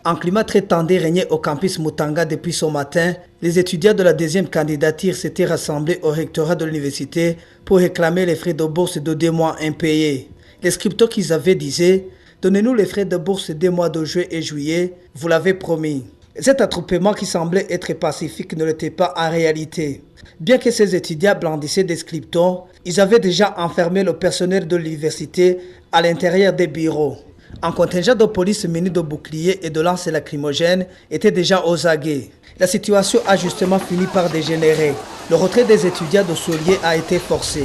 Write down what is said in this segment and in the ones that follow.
Un climat très tendu régnait au campus Mutanga depuis ce matin. Les étudiants de la deuxième candidature s'étaient rassemblés au rectorat de l'université pour réclamer les frais de bourse de 2 mois impayés. Les scripteurs qu'ils avaient disaient « Donnez-nous les frais de bourse 2 mois de juillet et juillet, vous l'avez promis ». Cet attroupement qui semblait être pacifique ne l'était pas en réalité. Bien que ces étudiants blandissaient des scriptons, ils avaient déjà enfermé le personnel de l'université à l'intérieur des bureaux. Un contingent de police muni de boucliers et de lances lacrymogènes était déjà aux aguets. La situation a justement fini par dégénérer. Le retrait des étudiants de Soulier a été forcé.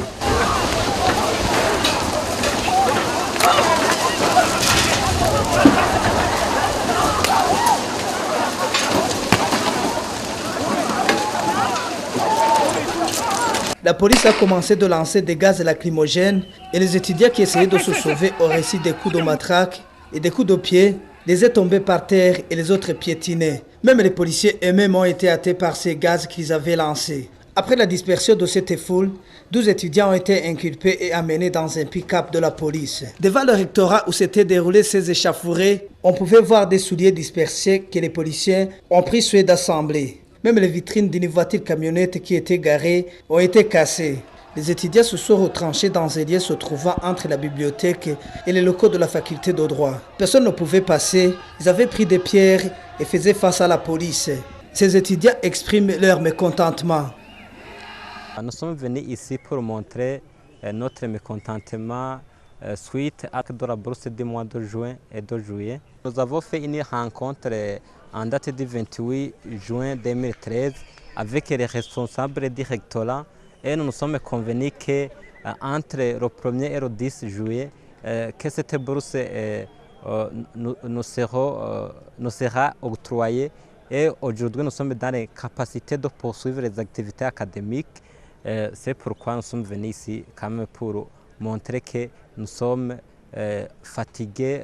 La police a commencé de lancer des gaz lacrymogènes et les étudiants qui essayaient de se sauver au récit des coups de matraque et des coups de pied les est tombés par terre et les autres piétinaient. Même les policiers eux-mêmes ont été atteints par ces gaz qu'ils avaient lancés. Après la dispersion de cette foule, 12 étudiants ont été inculpés et amenés dans un pick-up de la police. Devant le rectorat où s'étaient déroulés ces échauffourées, on pouvait voir des souliers dispersés que les policiers ont pris soin d'assembler. Même les vitrines d'une voiture camionnette qui était garée ont été cassées. Les étudiants se sont retranchés dans un lieu se trouvant entre la bibliothèque et les locaux de la faculté de droit. Personne ne pouvait passer, ils avaient pris des pierres et faisaient face à la police. Ces étudiants expriment leur mécontentement. Nous sommes venus ici pour montrer notre mécontentement suite à la bourse du mois de juin et de juillet. Nous avons fait une rencontre en date du 28 juin 2013 avec les responsables du rectorat et nous nous sommes convenus qu'entre le 1er et le 10 juillet, que cette bourse nous sera octroyée et aujourd'hui nous sommes dans les capacités de poursuivre les activités académiques. C'est pourquoi nous sommes venus ici quand même pour montrer que nous sommes fatigués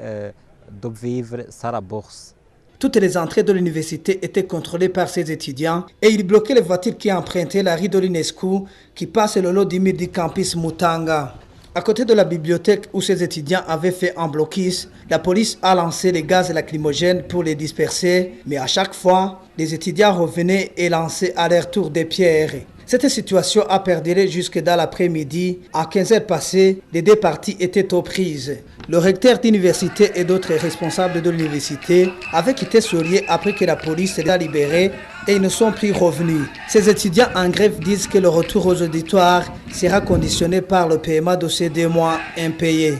de vivre sans la bourse. Toutes les entrées de l'université étaient contrôlées par ces étudiants et ils bloquaient les voitures qui empruntaient la rue de l'UNESCO qui passe le long du mur du campus Mutanga. À côté de la bibliothèque où ces étudiants avaient fait un blocus, la police a lancé les gaz lacrymogènes pour les disperser, mais à chaque fois, les étudiants revenaient et lançaient à leur tour des pierres. Cette situation a perduré jusque dans l'après-midi. À 15h passées, les deux parties étaient aux prises. Le recteur d'université et d'autres responsables de l'université avaient quitté Soulier après que la police les a libérés et ils ne sont plus revenus. Ces étudiants en grève disent que le retour aux auditoires sera conditionné par le paiement de ces 2 mois impayés.